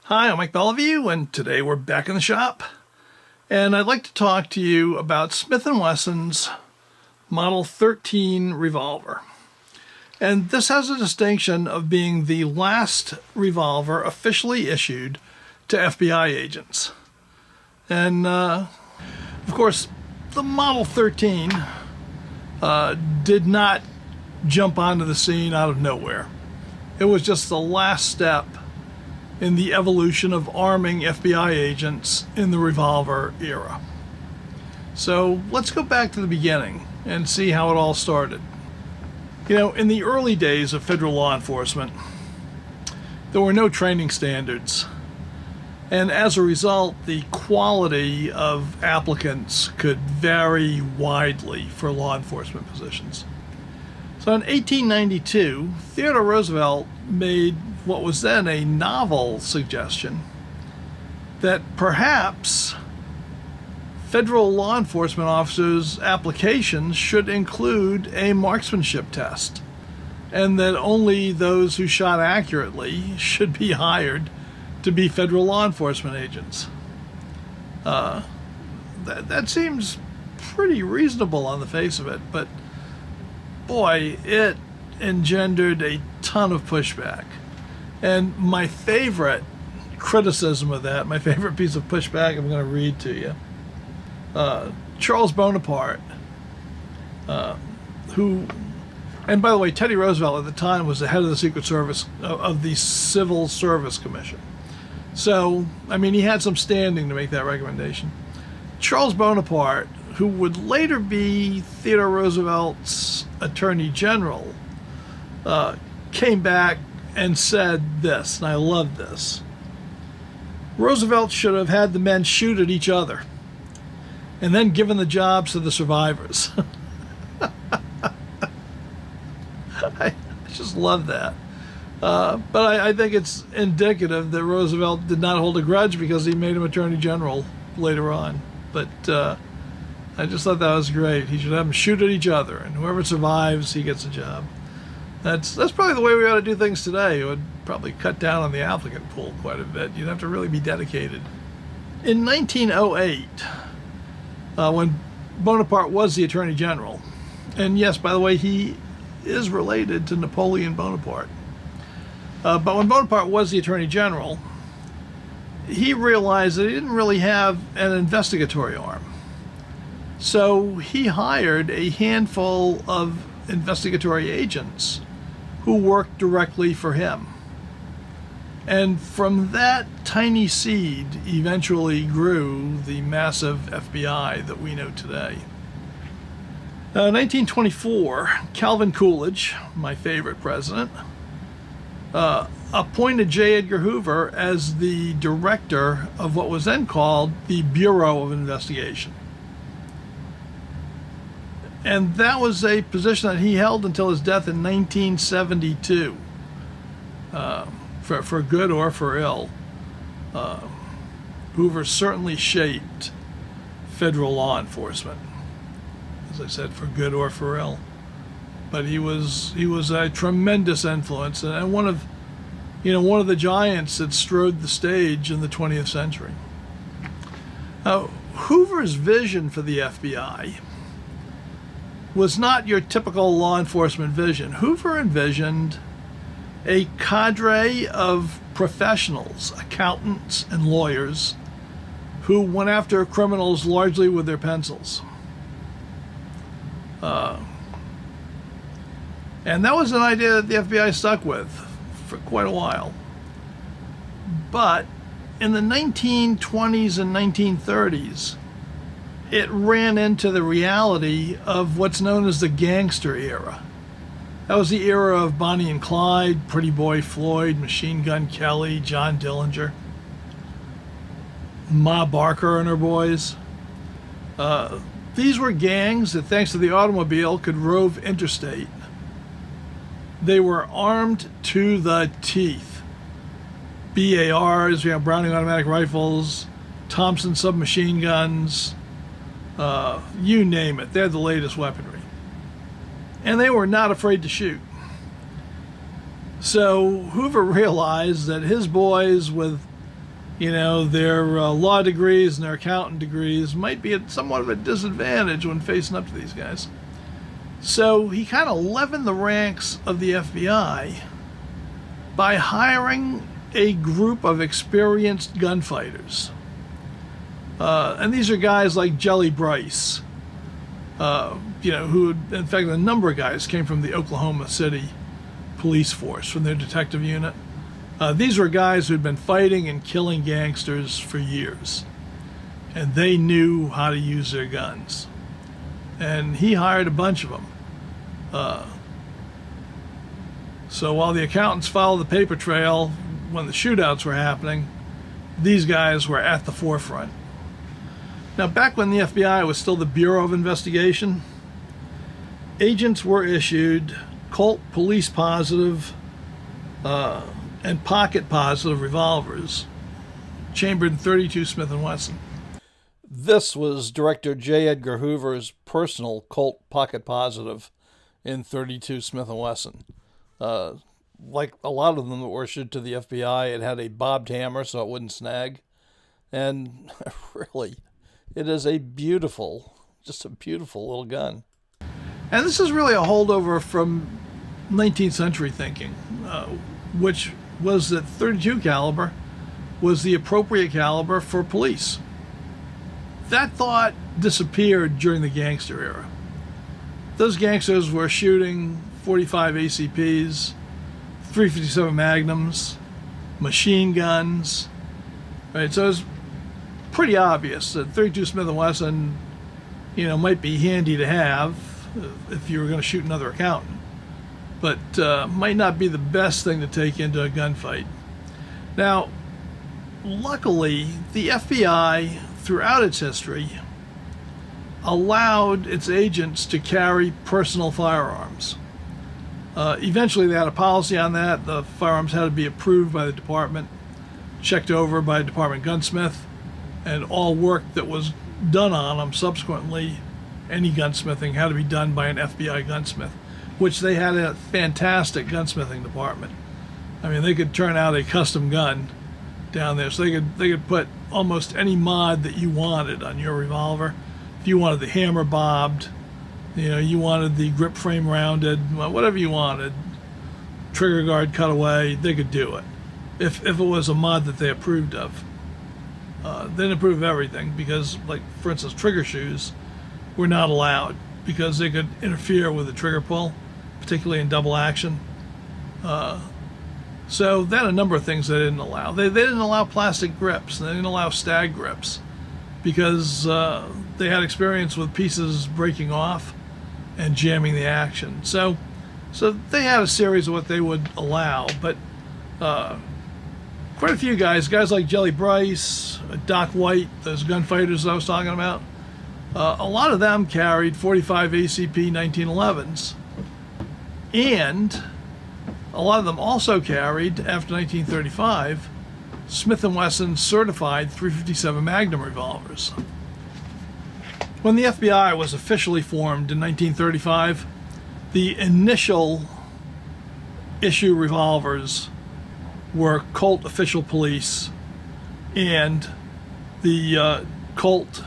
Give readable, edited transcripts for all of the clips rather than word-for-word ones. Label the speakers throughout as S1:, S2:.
S1: Hi, I'm Mike Beliveau, and today we're back in the shop. And I'd like to talk to you about Smith & Wesson's Model 13 revolver. And this has a distinction of being the last revolver officially issued to FBI agents. And, of course, the Model 13 did not jump onto the scene out of nowhere. It was just the last step in the evolution of arming FBI agents in the revolver era. So let's go back to the beginning and see how it all started. You know, in the early days of federal law enforcement, there were no training standards. And as a result, the quality of applicants could vary widely for law enforcement positions. So in 1892, Theodore Roosevelt made what was then a novel suggestion that perhaps federal law enforcement officers' applications should include a marksmanship test, and that only those who shot accurately should be hired to be federal law enforcement agents. That seems pretty reasonable on the face of it, but boy, it engendered a ton of pushback. And my favorite criticism of that, my favorite piece of pushback, I'm going to read to you. Charles Bonaparte, who, and by the way, Teddy Roosevelt at the time was the head of the Secret Service, of the Civil Service Commission. So, I mean, he had some standing to make that recommendation. Charles Bonaparte, who would later be Theodore Roosevelt's Attorney General, came back and said this, and I love this. Roosevelt should have had the men shoot at each other and then given the jobs to the survivors. I just love that. But I think it's indicative that Roosevelt did not hold a grudge because he made him Attorney General later on. But I just thought that was great. He should have them shoot at each other, and whoever survives, he gets a job. That's probably the way we ought to do things today. It would probably cut down on the applicant pool quite a bit. You'd have to really be dedicated. In 1908, when Bonaparte was the Attorney General, and yes, by the way, he is related to Napoleon Bonaparte, but when Bonaparte was the Attorney General, he realized that he didn't really have an investigatory arm. So he hired a handful of investigatory agents who worked directly for him. And from that tiny seed eventually grew the massive FBI that we know today. In 1924, Calvin Coolidge, my favorite president, appointed J. Edgar Hoover as the director of what was then called the Bureau of Investigation. And that was a position that he held until his death in 1972, for good or for ill. Hoover certainly shaped federal law enforcement, as I said, for good or for ill. But he was a tremendous influence, and one of the giants that strode the stage in the 20th century. Hoover's vision for the FBI was not your typical law enforcement vision. Hoover envisioned a cadre of professionals, accountants and lawyers, who went after criminals largely with their pencils. And that was an idea that the FBI stuck with for quite a while. But in the 1920s and 1930s, it ran into the reality of what's known as the gangster era. That was the era of Bonnie and Clyde, Pretty Boy Floyd, Machine Gun Kelly, John Dillinger, Ma Barker and her boys. These were gangs that, thanks to the automobile, could rove interstate. They were armed to the teeth. BARs, Browning automatic rifles, Thompson submachine guns, you name it. They're the latest weaponry. And they were not afraid to shoot. So Hoover realized that his boys with their law degrees and their accountant degrees might be at somewhat of a disadvantage when facing up to these guys. So he kind of leavened the ranks of the FBI by hiring a group of experienced gunfighters. And these are guys like Jelly Bryce, who, in fact, a number of guys came from the Oklahoma City police force, from their detective unit. These were guys who'd been fighting and killing gangsters for years, and they knew how to use their guns. And he hired a bunch of them. So while the accountants followed the paper trail when the shootouts were happening, these guys were at the forefront. Now, back when the FBI was still the Bureau of Investigation, agents were issued Colt police positive and pocket positive revolvers, chambered in .32 Smith & Wesson. This was Director J. Edgar Hoover's personal Colt pocket positive in .32 Smith & Wesson. Like a lot of them that were issued to the FBI, it had a bobbed hammer so it wouldn't snag. And really, it is just a beautiful little gun. And this is really a holdover from 19th century thinking, which was that .32 caliber was the appropriate caliber for police. That thought disappeared during the gangster era. Those gangsters were shooting .45 ACPs, .357 Magnums, machine guns, right? So it's pretty obvious that .32 Smith & Wesson, might be handy to have if you were going to shoot another accountant, but might not be the best thing to take into a gunfight. Now, luckily, the FBI, throughout its history, allowed its agents to carry personal firearms. Eventually, they had a policy on that. The firearms had to be approved by the department, checked over by a department gunsmith, and all work that was done on them subsequently, any gunsmithing, had to be done by an FBI gunsmith, which they had a fantastic gunsmithing department. I mean, they could turn out a custom gun down there, so they could put almost any mod that you wanted on your revolver. If you wanted the hammer bobbed, you wanted the grip frame rounded, whatever you wanted, trigger guard cut away, they could do it. If it was a mod that they approved of. They didn't approve of everything because, like, for instance, trigger shoes were not allowed because they could interfere with the trigger pull, particularly in double action. So they had a number of things they didn't allow. They didn't allow plastic grips. They didn't allow stag grips because they had experience with pieces breaking off and jamming the action. So they had a series of what they would allow, but quite a few guys like Jelly Bryce, Doc White, those gunfighters I was talking about, a lot of them carried .45 ACP 1911s, and a lot of them also carried, after 1935, Smith & Wesson certified .357 Magnum revolvers. When the FBI was officially formed in 1935, the initial issue revolvers were Colt Official Police and the Colt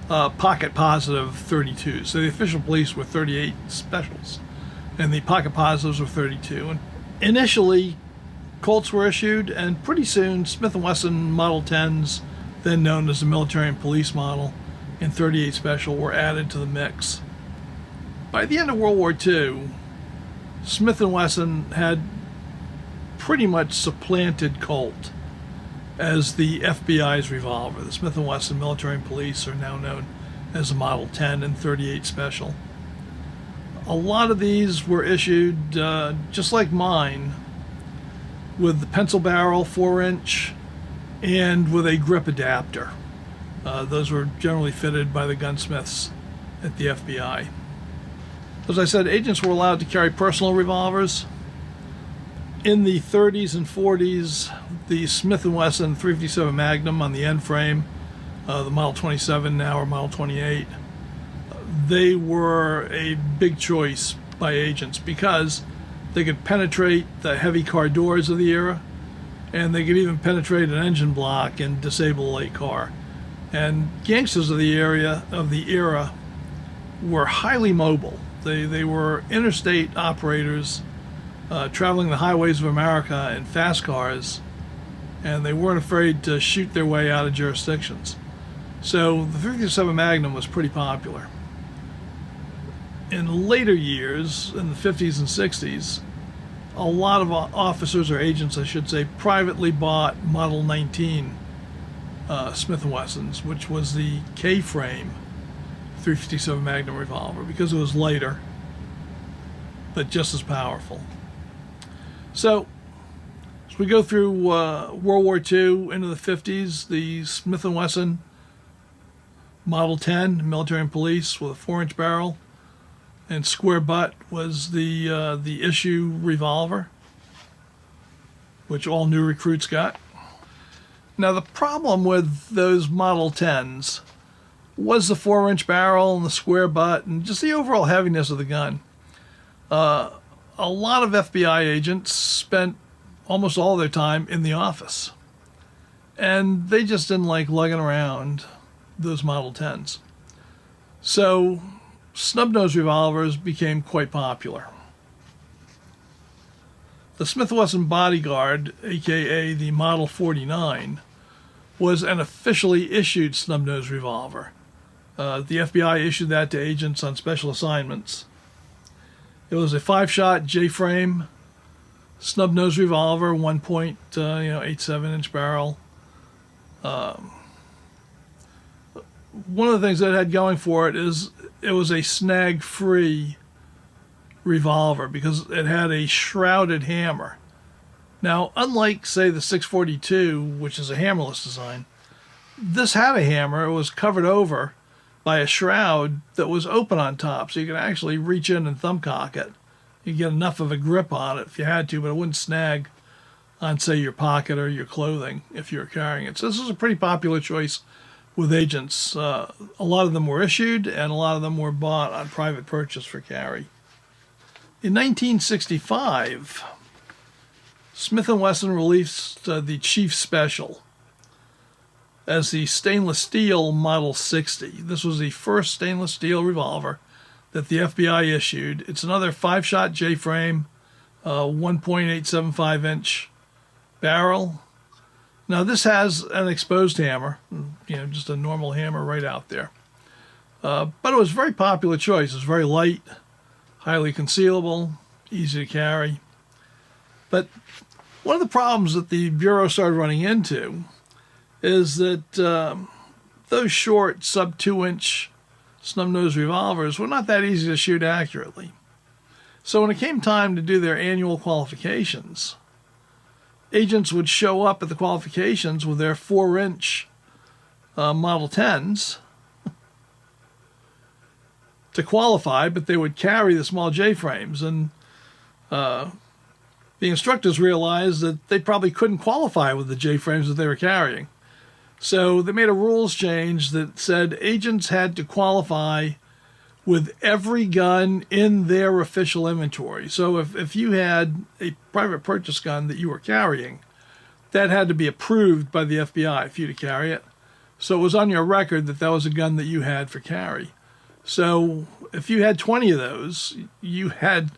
S1: Pocket Positive 32. So the Official Police were 38 Specials, and the Pocket Positives were 32. And initially, Colts were issued, and pretty soon Smith & Wesson Model 10s, then known as the Military and Police Model, and 38 Special were added to the mix. By the end of World War II, Smith & Wesson had pretty much supplanted Colt as the FBI's revolver. The Smith & Wesson Military and Police are now known as the Model 10 and 38 Special. A lot of these were issued, just like mine, with the pencil barrel 4-inch and with a grip adapter. Those were generally fitted by the gunsmiths at the FBI. As I said, agents were allowed to carry personal revolvers. In the 30s and 40s, the Smith & Wesson .357 Magnum on the end frame, the Model 27 now, or Model 28, they were a big choice by agents because they could penetrate the heavy car doors of the era, and they could even penetrate an engine block and disable a late car. And gangsters of the era were highly mobile. They were interstate operators traveling the highways of America in fast cars, and they weren't afraid to shoot their way out of jurisdictions. So the .357 Magnum was pretty popular. In later years, in the 50s and 60s, a lot of officers, or agents I should say, privately bought Model 19 Smith & Wessons, which was the K-frame .357 Magnum revolver, because it was lighter but just as powerful. So as we go through World War II into the 50s, the Smith & Wesson Model 10 military and police with a 4-inch barrel and square butt was the issue revolver, which all new recruits got. Now the problem with those Model 10s was the 4-inch barrel and the square butt and just the overall heaviness of the gun. A lot of F.B.I. agents spent almost all their time in the office, and they just didn't like lugging around those Model 10s. So Snubnose revolvers became quite popular. The Smith Wesson Bodyguard, aka the Model 49, was an officially issued snubnose revolver. The F.B.I. issued that to agents on special assignments. It was a 5-shot J-frame snubnose revolver, 1.87-inch barrel. One of the things that it had going for it is it was a snag-free revolver because it had a shrouded hammer. Now, unlike, say, the 642, which is a hammerless design, this had a hammer. It was covered over by a shroud that was open on top, so you could actually reach in and thumbcock it. You get enough of a grip on it if you had to, but it wouldn't snag on, say, your pocket or your clothing if you were carrying it. So this was a pretty popular choice with agents. A lot of them were issued, and a lot of them were bought on private purchase for carry. In 1965, Smith & Wesson released the Chief Special as the stainless steel Model 60. This was the first stainless steel revolver that the F.B.I. issued. It's another 5-shot J-frame, 1.875-inch barrel. Now this has an exposed hammer, just a normal hammer right out there. But it was a very popular choice. It was very light, highly concealable, easy to carry. But one of the problems that the Bureau started running into is that those short, sub-2-inch snub-nosed revolvers were not that easy to shoot accurately. So when it came time to do their annual qualifications, agents would show up at the qualifications with their 4-inch Model 10s to qualify, but they would carry the small J-frames, and the instructors realized that they probably couldn't qualify with the J-frames that they were carrying. So they made a rules change that said agents had to qualify with every gun in their official inventory. So if you had a private purchase gun that you were carrying, that had to be approved by the F.B.I. for you to carry it. So it was on your record that that was a gun that you had for carry. So if you had 20 of those, you had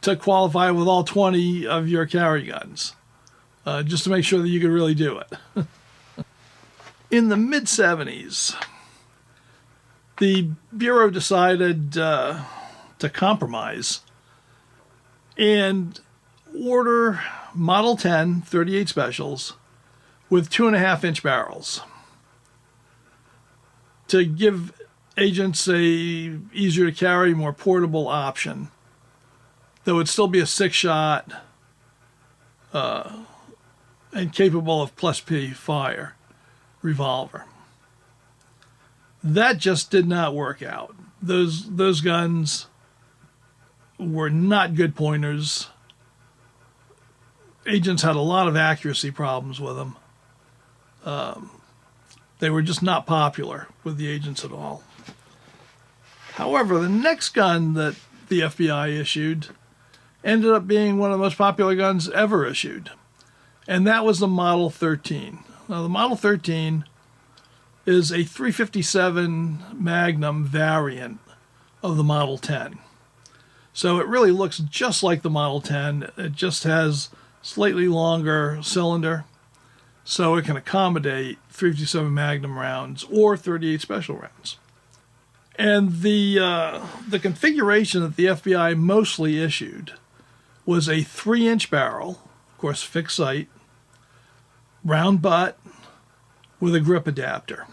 S1: to qualify with all 20 of your carry guns, just to make sure that you could really do it. In the mid-70s, the Bureau decided to compromise and order Model 10 .38 specials with 2.5-inch barrels to give agents a easier to carry, more portable option that would still be a 6-shot and capable of +P fire revolver. That just did not work out. Those guns were not good pointers. Agents had a lot of accuracy problems with them. They were just not popular with the agents at all. However, the next gun that the F.B.I. issued ended up being one of the most popular guns ever issued. and that was the Model 13. Now, the Model 13 is a .357 Magnum variant of the Model 10. So it really looks just like the Model 10. It just has slightly longer cylinder, so it can accommodate .357 Magnum rounds or .38 Special rounds. And the configuration that the FBI mostly issued was a 3-inch barrel, of course fixed sight, round butt with a grip adapter.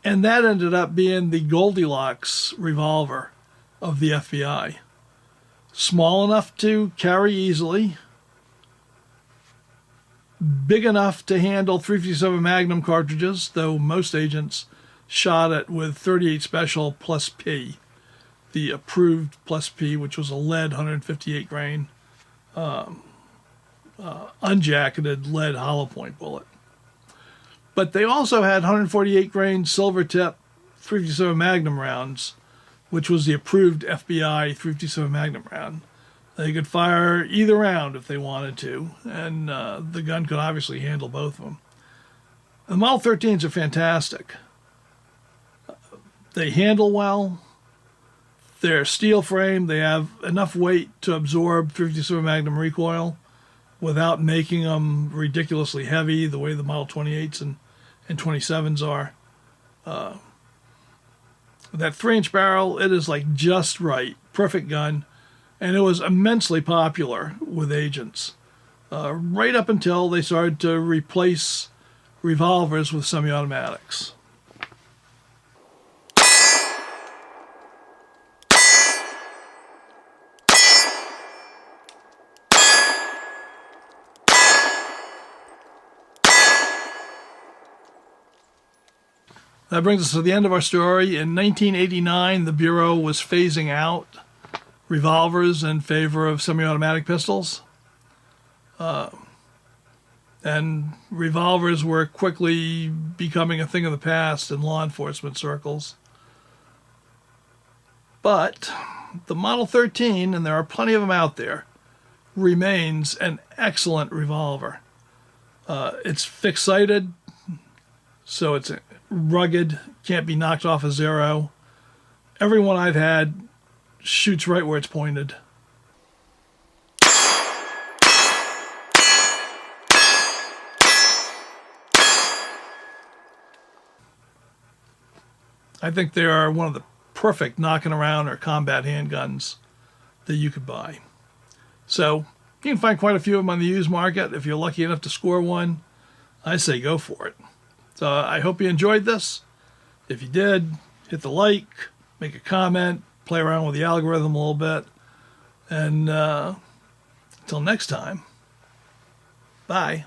S1: And that ended up being the Goldilocks revolver of the FBI. Small enough to carry easily, big enough to handle .357 Magnum cartridges, though most agents shot it with .38 Special plus P, the approved plus P, which was a lead 158 grain unjacketed lead hollow point bullet. But they also had 148 grain silver tip .357 Magnum rounds, which was the approved F.B.I. .357 Magnum round. They could fire either round if they wanted to, and the gun could obviously handle both of them. The Model 13s are fantastic. They handle well. They're steel frame. They have enough weight to absorb .357 Magnum recoil without making them ridiculously heavy the way the Model 28s and 27s are. That 3-inch barrel, it is like just right. Perfect gun. And it was immensely popular with agents. Right up until they started to replace revolvers with semi-automatics. That brings us to the end of our story. In 1989, the Bureau was phasing out revolvers in favor of semi-automatic pistols. And revolvers were quickly becoming a thing of the past in law enforcement circles. But the Model 13, and there are plenty of them out there, remains an excellent revolver. It's fixed-sighted, so it's rugged, can't be knocked off a zero. Every one I've had shoots right where it's pointed. I think they are one of the perfect knocking around or combat handguns that you could buy. So you can find quite a few of them on the used market. If you're lucky enough to score one, I say go for it. So I hope you enjoyed this. If you did, hit the like, make a comment, play around with the algorithm a little bit. And until next time, bye.